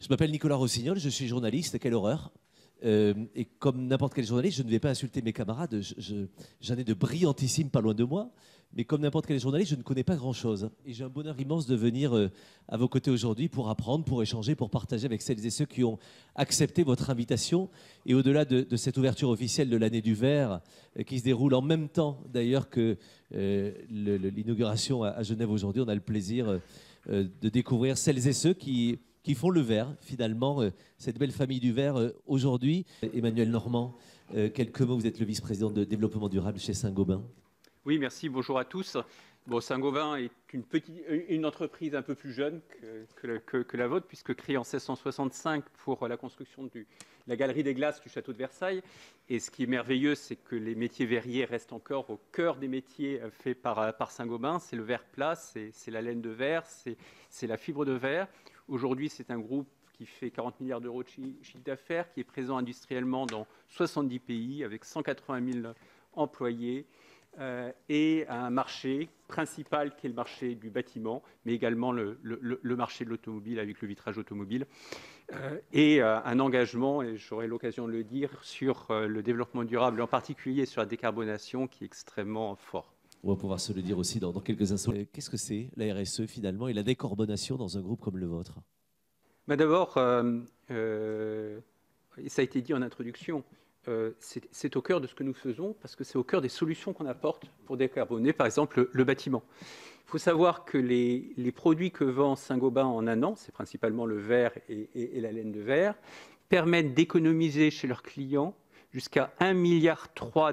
Je m'appelle Nicolas Rossignol, je suis journaliste, quelle horreur. Et comme n'importe quel journaliste, je ne vais pas insulter mes camarades, j'en ai de brillantissimes pas loin de moi, mais comme n'importe quel journaliste, je ne connais pas grand-chose. Et j'ai un bonheur immense de venir à vos côtés aujourd'hui pour apprendre, pour échanger, pour partager avec celles et ceux qui ont accepté votre invitation. Et au-delà de cette ouverture officielle de l'année du verre, qui se déroule en même temps d'ailleurs que l'inauguration à Genève aujourd'hui, on a le plaisir de découvrir celles et ceux qui font le verre, finalement, cette belle famille du verre aujourd'hui. Emmanuel Normand, quelques mots, vous êtes le vice-président de développement durable chez Saint-Gobain. Oui, merci, bonjour à tous. Bon, Saint-Gobain est une entreprise un peu plus jeune que la vôtre, puisque créée en 1665 pour la construction de la galerie des glaces du château de Versailles. Et ce qui est merveilleux, c'est que les métiers verriers restent encore au cœur des métiers faits par Saint-Gobain. C'est le verre plat, c'est la laine de verre, c'est la fibre de verre. Aujourd'hui, c'est un groupe qui fait 40 milliards d'euros de chiffre d'affaires, qui est présent industriellement dans 70 pays, avec 180 000 employés, et un marché principal qui est le marché du bâtiment, mais également le marché de l'automobile avec le vitrage automobile, et un engagement, et j'aurai l'occasion de le dire, sur le développement durable, en particulier sur la décarbonation, qui est extrêmement fort. On va pouvoir se le dire aussi dans quelques instants. Qu'est-ce que c'est la RSE finalement et la décarbonation dans un groupe comme le vôtre? D'abord, ça a été dit en introduction, c'est au cœur de ce que nous faisons, parce que c'est au cœur des solutions qu'on apporte pour décarboner, par exemple, le bâtiment. Il faut savoir que les produits que vend Saint-Gobain en un an, c'est principalement le verre et la laine de verre, permettent d'économiser chez leurs clients jusqu'à 1,3 milliard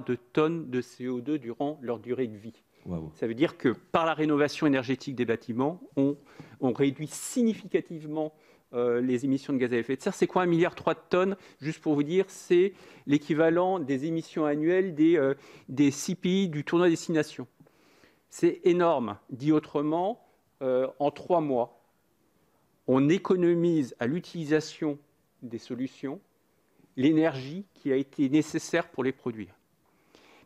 de tonnes de CO2 durant leur durée de vie. Wow. Ça veut dire que par la rénovation énergétique des bâtiments, on réduit significativement les émissions de gaz à effet de serre. C'est quoi 1,3 milliard de tonnes? Juste pour vous dire, c'est l'équivalent des émissions annuelles des 6 pays du tournoi Destination. C'est énorme. Dit autrement, en 3 mois, on économise à l'utilisation des solutions l'énergie qui a été nécessaire pour les produire.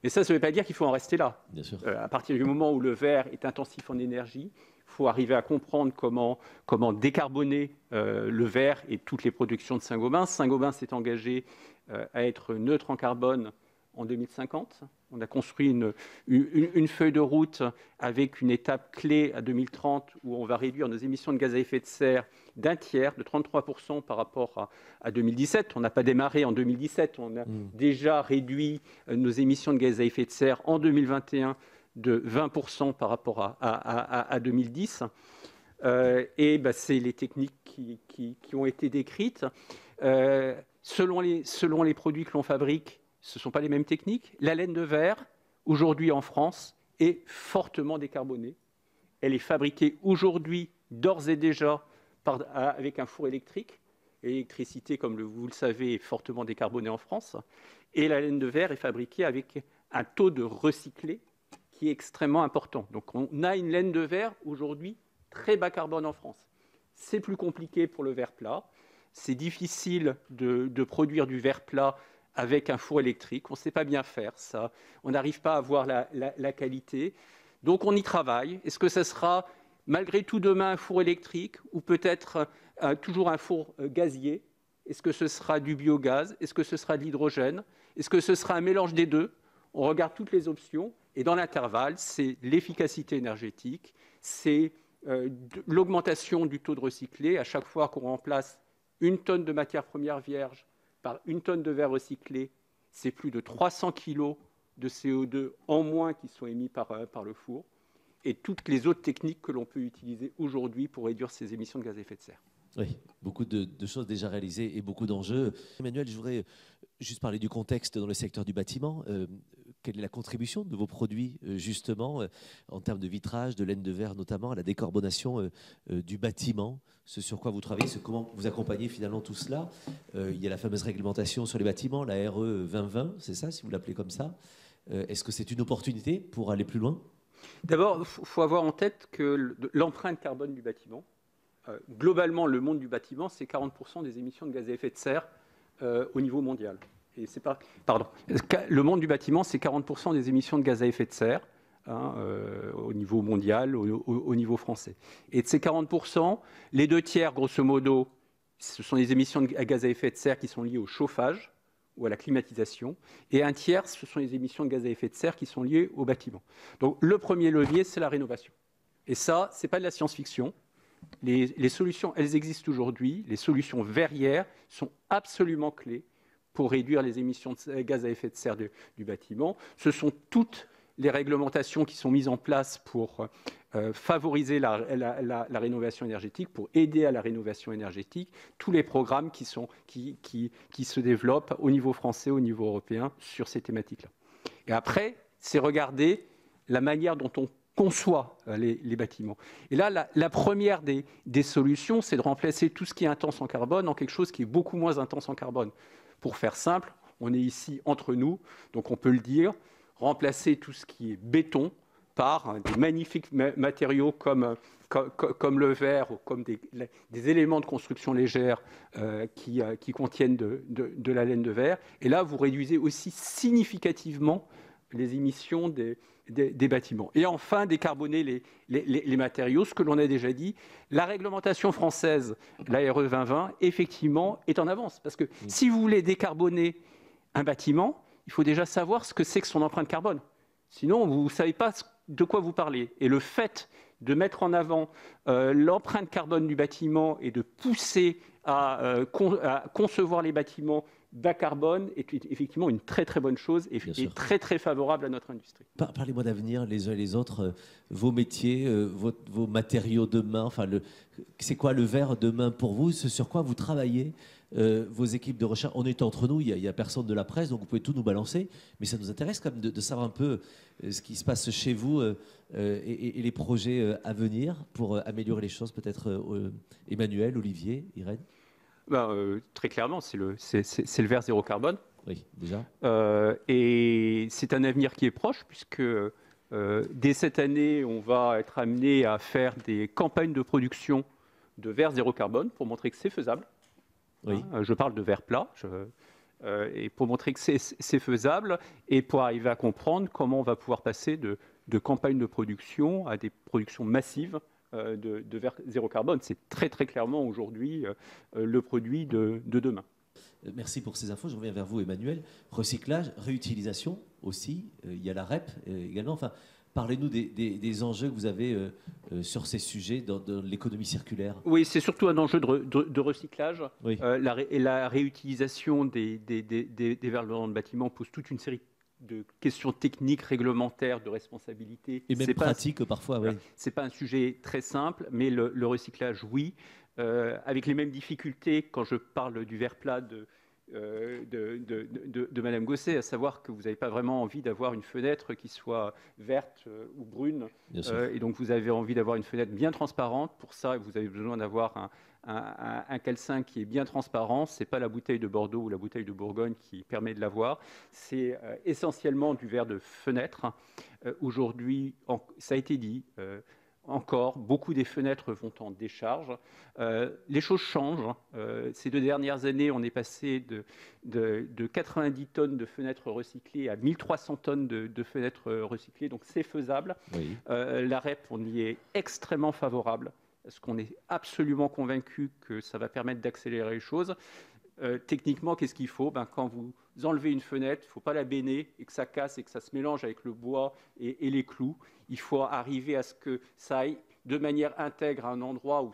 Mais ça ne veut pas dire qu'il faut en rester là. Bien sûr. À partir du moment où le verre est intensif en énergie, il faut arriver à comprendre comment décarboner le verre et toutes les productions de Saint-Gobain. Saint-Gobain s'est engagé à être neutre en carbone en 2050. On a construit une feuille de route avec une étape clé à 2030 où on va réduire nos émissions de gaz à effet de serre d'un tiers, de 33% par rapport à 2017. On n'a pas démarré en 2017, on a déjà réduit nos émissions de gaz à effet de serre en 2021 de 20% par rapport à 2010. C'est les techniques qui ont été décrites. Selon les produits que l'on fabrique, ce ne sont pas les mêmes techniques. La laine de verre, aujourd'hui en France, est fortement décarbonée. Elle est fabriquée aujourd'hui, d'ores et déjà, avec un four électrique. L'électricité, comme vous le savez, est fortement décarbonée en France. Et la laine de verre est fabriquée avec un taux de recyclé qui est extrêmement important. Donc on a une laine de verre aujourd'hui très bas carbone en France. C'est plus compliqué pour le verre plat. C'est difficile de produire du verre plat avec un four électrique. On ne sait pas bien faire ça. On n'arrive pas à avoir la qualité. Donc on y travaille. Est-ce que ça sera malgré tout demain un four électrique ou peut-être toujours un four gazier? Est-ce que ce sera du biogaz? Est-ce que ce sera de l'hydrogène? Est-ce que ce sera un mélange des deux? On regarde toutes les options et dans l'intervalle, c'est l'efficacité énergétique, c'est l'augmentation du taux de recyclé. À chaque fois qu'on remplace une tonne de matière première vierge par une tonne de verre recyclé, c'est plus de 300 kg de CO2 en moins qui sont émis par le four, et toutes les autres techniques que l'on peut utiliser aujourd'hui pour réduire ces émissions de gaz à effet de serre. Oui, beaucoup de choses déjà réalisées et beaucoup d'enjeux. Emmanuel, je voudrais juste parler du contexte dans le secteur du bâtiment. Quelle est la contribution de vos produits, justement, en termes de vitrage, de laine de verre notamment, à la décarbonation du bâtiment? Ce sur quoi vous travaillez, comment vous accompagnez finalement tout cela? Il y a la fameuse réglementation sur les bâtiments, la RE 2020, c'est ça, si vous l'appelez comme ça. Est-ce que c'est une opportunité pour aller plus loin? D'abord, il faut avoir en tête que l'empreinte carbone du bâtiment, globalement, le monde du bâtiment, c'est 40% des émissions de gaz à effet de serre au niveau mondial. Et c'est pas, pardon, le monde du bâtiment, c'est 40% des émissions de gaz à effet de serre au niveau mondial, au niveau français. Et de ces 40%, les 2 tiers, grosso modo, ce sont les émissions de gaz à effet de serre qui sont liées au chauffage ou à la climatisation, et un tiers, ce sont les émissions de gaz à effet de serre qui sont liées au bâtiment. Donc le premier levier, c'est la rénovation. Et ça, ce n'est pas de la science-fiction. Les solutions, elles existent aujourd'hui. Les solutions verrières sont absolument clés pour réduire les émissions de gaz à effet de serre du bâtiment. Ce sont toutes les réglementations qui sont mises en place pour favoriser la rénovation énergétique, pour aider à la rénovation énergétique, tous les programmes qui se développent au niveau français, au niveau européen, sur ces thématiques-là. Et après, c'est regarder la manière dont on conçoit les bâtiments. Et là, la première des solutions, c'est de remplacer tout ce qui est intense en carbone en quelque chose qui est beaucoup moins intense en carbone. Pour faire simple, on est ici entre nous, donc on peut le dire, remplacer tout ce qui est béton par des magnifiques matériaux comme le verre ou comme des éléments de construction légère qui contiennent de la laine de verre. Et là, vous réduisez aussi significativement les émissions des bâtiments. Et enfin, décarboner les matériaux, ce que l'on a déjà dit. La réglementation française, la RE 2020, effectivement, est en avance. Parce que si vous voulez décarboner un bâtiment, il faut déjà savoir ce que c'est que son empreinte carbone. Sinon, vous ne savez pas de quoi vous parlez. Et le fait de mettre en avant l'empreinte carbone du bâtiment et de pousser à concevoir les bâtiments bas carbone est effectivement une très très bonne chose et très très favorable à notre industrie. Parlez-moi d'avenir les uns et les autres, vos métiers, vos matériaux demain, enfin c'est quoi le verre demain pour vous, ce sur quoi vous travaillez, vos équipes de recherche. On est entre nous, il n'y a personne de la presse, donc vous pouvez tout nous balancer, mais ça nous intéresse quand même de savoir un peu ce qui se passe chez vous et les projets à venir pour améliorer les choses, peut-être Emmanuel, Olivier, Irène. Très clairement, c'est le verre zéro carbone. Oui, déjà. Et c'est un avenir qui est proche, puisque dès cette année, on va être amené à faire des campagnes de production de verre zéro carbone pour montrer que c'est faisable. Oui. Je parle de verre plat, et pour montrer que c'est faisable, et pour arriver à comprendre comment on va pouvoir passer de campagnes de production à des productions massives de verre zéro carbone. C'est très très clairement aujourd'hui le produit de demain. Merci pour ces infos. Je reviens vers vous, Emmanuel. Recyclage, réutilisation aussi. Il y a la REP également. Enfin, parlez-nous des enjeux que vous avez sur ces sujets dans l'économie circulaire. Oui, c'est surtout un enjeu de recyclage. Oui. Et la réutilisation des verres de bâtiment pose toute une série de questions techniques, réglementaires, de responsabilité. Et même pratiques parfois, oui. Ce n'est pas un sujet très simple, mais le recyclage, oui. Avec les mêmes difficultés quand je parle du verre plat de Madame Gosset, à savoir que vous n'avez pas vraiment envie d'avoir une fenêtre qui soit verte ou brune. Et donc vous avez envie d'avoir une fenêtre bien transparente. Pour ça, vous avez besoin d'avoir un calcin qui est bien transparent. Ce n'est pas la bouteille de Bordeaux ou la bouteille de Bourgogne qui permet de l'avoir. C'est essentiellement du verre de fenêtre. Aujourd'hui, ça a été dit, encore, beaucoup des fenêtres vont en décharge. Les choses changent. Ces 2 dernières années, on est passé de 90 tonnes de fenêtres recyclées à 1300 tonnes de fenêtres recyclées. Donc c'est faisable. Oui. La REP, on y est extrêmement favorable, parce qu'on est absolument convaincu que ça va permettre d'accélérer les choses. Techniquement, qu'est-ce qu'il faut ? Quand vous enlevez une fenêtre, il ne faut pas la béner et que ça casse et que ça se mélange avec le bois et les clous. Il faut arriver à ce que ça aille de manière intègre à un endroit où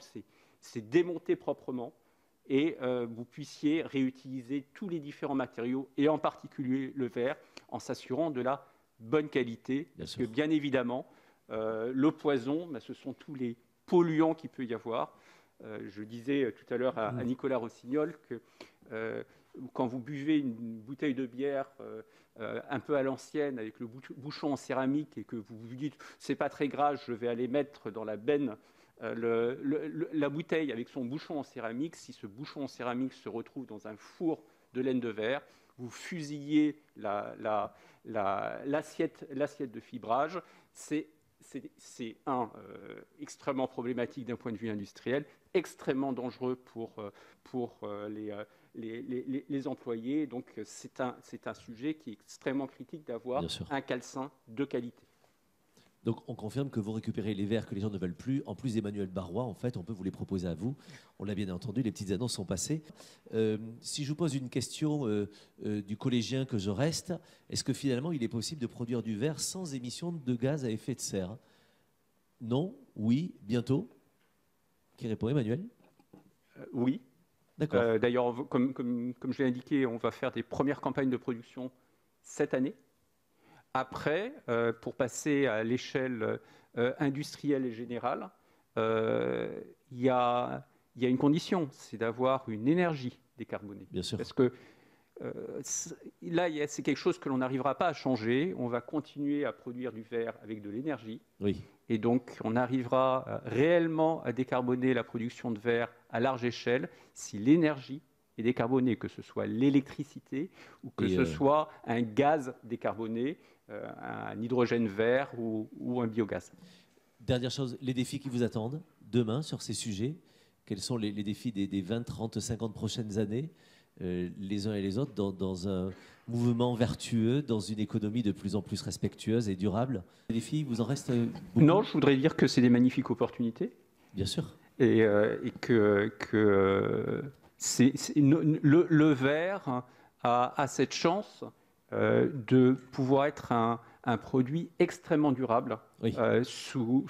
c'est démonté proprement et vous puissiez réutiliser tous les différents matériaux et en particulier le verre en s'assurant de la bonne qualité. Parce que bien évidemment, le poison, ce sont tous les polluants qu'il peut y avoir. Je disais tout à l'heure à Nicolas Rossignol que quand vous buvez une bouteille de bière un peu à l'ancienne avec le bouchon en céramique et que vous vous dites c'est pas très grave, je vais aller mettre dans la benne la bouteille avec son bouchon en céramique, si ce bouchon en céramique se retrouve dans un four de laine de verre, vous fusillez l'assiette de fibrage, c'est extrêmement problématique d'un point de vue industriel, extrêmement dangereux pour les employés. Donc c'est un sujet qui est extrêmement critique d'avoir un calcin de qualité. Donc on confirme que vous récupérez les verres que les gens ne veulent plus. En plus d'Emmanuel Barrois, en fait, on peut vous les proposer à vous. On l'a bien entendu, les petites annonces sont passées. Si je vous pose une question du collégien que je reste, est-ce que finalement il est possible de produire du verre sans émission de gaz à effet de serre? Non? Oui? Bientôt? Qui répond, Emmanuel? Oui. D'accord. D'ailleurs, comme je l'ai indiqué, on va faire des premières campagnes de production cette année. Après, pour passer à l'échelle industrielle et générale, il y a une condition, c'est d'avoir une énergie décarbonée. Bien sûr. Parce que là, c'est quelque chose que l'on n'arrivera pas à changer. On va continuer à produire du verre avec de l'énergie. Oui. Et donc, on arrivera réellement à décarboner la production de verre à large échelle si l'énergie est décarbonée, que ce soit l'électricité ou que ce soit un gaz décarboné, un hydrogène vert ou un biogaz. Dernière chose, les défis qui vous attendent demain sur ces sujets, quels sont les défis des 20, 30, 50 prochaines années, les uns et les autres, dans un mouvement vertueux, dans une économie de plus en plus respectueuse et durable? Les défis, vous en reste beaucoup? Non, je voudrais dire que c'est des magnifiques opportunités. Bien sûr. Et que le verre a cette chance de pouvoir être un produit extrêmement durable, oui. sous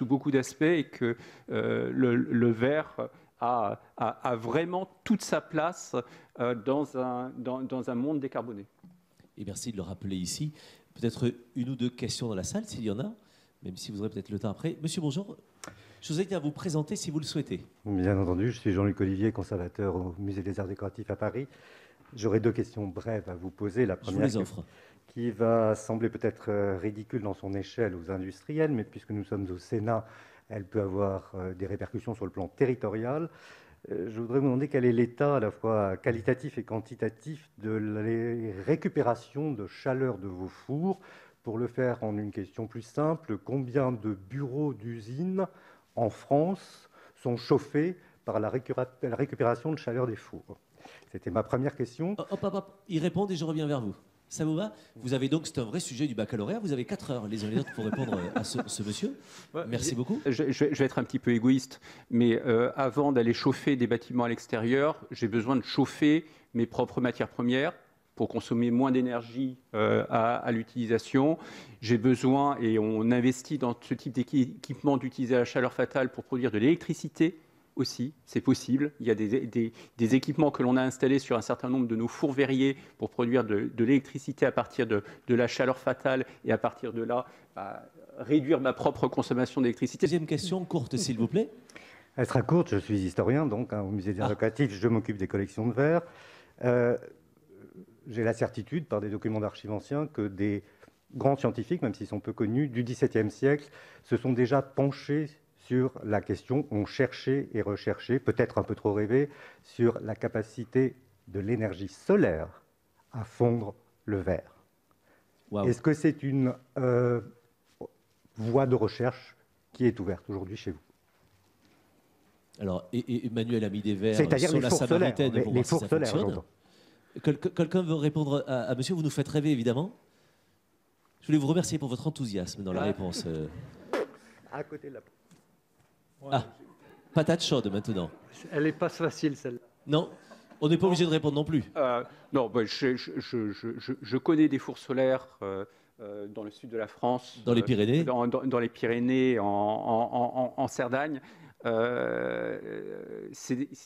beaucoup d'aspects, et que le verre a vraiment toute sa place dans un monde décarboné. Et merci de le rappeler ici. Peut-être une ou deux questions dans la salle, s'il y en a, même si vous aurez peut-être le temps après. Monsieur, bonjour. Je vous invite à vous présenter si vous le souhaitez. Bien entendu, je suis Jean-Luc Olivier, conservateur au Musée des Arts Décoratifs à Paris. J'aurais deux questions brèves à vous poser. La première, je vous les offre. Qui va sembler peut-être ridicule dans son échelle aux industriels, mais puisque nous sommes au Sénat, elle peut avoir des répercussions sur le plan territorial. Je voudrais vous demander quel est l'état à la fois qualitatif et quantitatif de la récupération de chaleur de vos fours. Pour le faire en une question plus simple, combien de bureaux d'usines en France sont chauffés par la récupération de chaleur des fours? C'était ma première question. Hop, ils répondent et je reviens vers vous. Ça vous va? Vous avez donc, c'est un vrai sujet du baccalauréat, vous avez 4 heures les uns et les autres pour répondre à ce monsieur. Merci beaucoup. Je vais être un petit peu égoïste, mais avant d'aller chauffer des bâtiments à l'extérieur, j'ai besoin de chauffer mes propres matières premières pour consommer moins d'énergie à l'utilisation. J'ai besoin, et on investit dans ce type d'équipement, d'utiliser la chaleur fatale pour produire de l'électricité aussi, c'est possible. Il y a des équipements que l'on a installés sur un certain nombre de nos fours verriers pour produire de l'électricité à partir de la chaleur fatale, et à partir de là, réduire ma propre consommation d'électricité. Deuxième question, courte s'il vous plaît. Elle sera courte, je suis historien, donc au Musée des Arts Décoratifs, je m'occupe des collections de verre. J'ai la certitude, par des documents d'archives anciens, que des grands scientifiques, même s'ils sont peu connus, du XVIIe siècle, se sont déjà penchés sur la question, ont cherché et recherché, peut-être un peu trop rêvé, sur la capacité de l'énergie solaire à fondre le verre. Wow. Est-ce que c'est une voie de recherche qui est ouverte aujourd'hui chez vous? Alors, Emmanuel a mis des verres sur la Samaritaine pour voir si ça fonctionne. Quelqu'un veut répondre à monsieur? Vous nous faites rêver, évidemment. Je voulais vous remercier pour votre enthousiasme dans la réponse. À côté de la... Patate chaude maintenant. Elle n'est pas facile, celle-là. Non, on n'est pas obligé de répondre non plus. Non, je connais des fours solaires dans le sud de la France. Dans les Pyrénées. Dans les Pyrénées, en Cerdagne. Il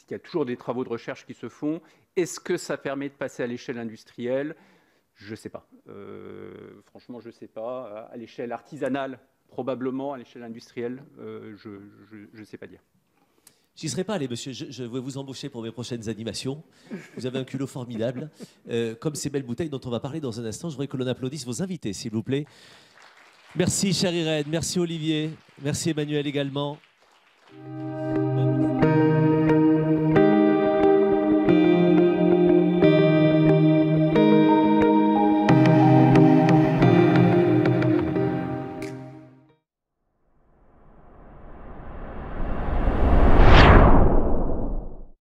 y a toujours des travaux de recherche qui se font. Est-ce que ça permet de passer à l'échelle industrielle? Je ne sais pas. Franchement, je ne sais pas. À l'échelle artisanale, probablement. À l'échelle industrielle, je ne sais pas dire. J'y serais pas allé, monsieur. Je vais vous embaucher pour mes prochaines animations. Vous avez un culot formidable. Comme ces belles bouteilles dont on va parler dans un instant, je voudrais que l'on applaudisse vos invités, s'il vous plaît. Merci, chère Irène. Merci, Olivier. Merci, Emmanuel, également.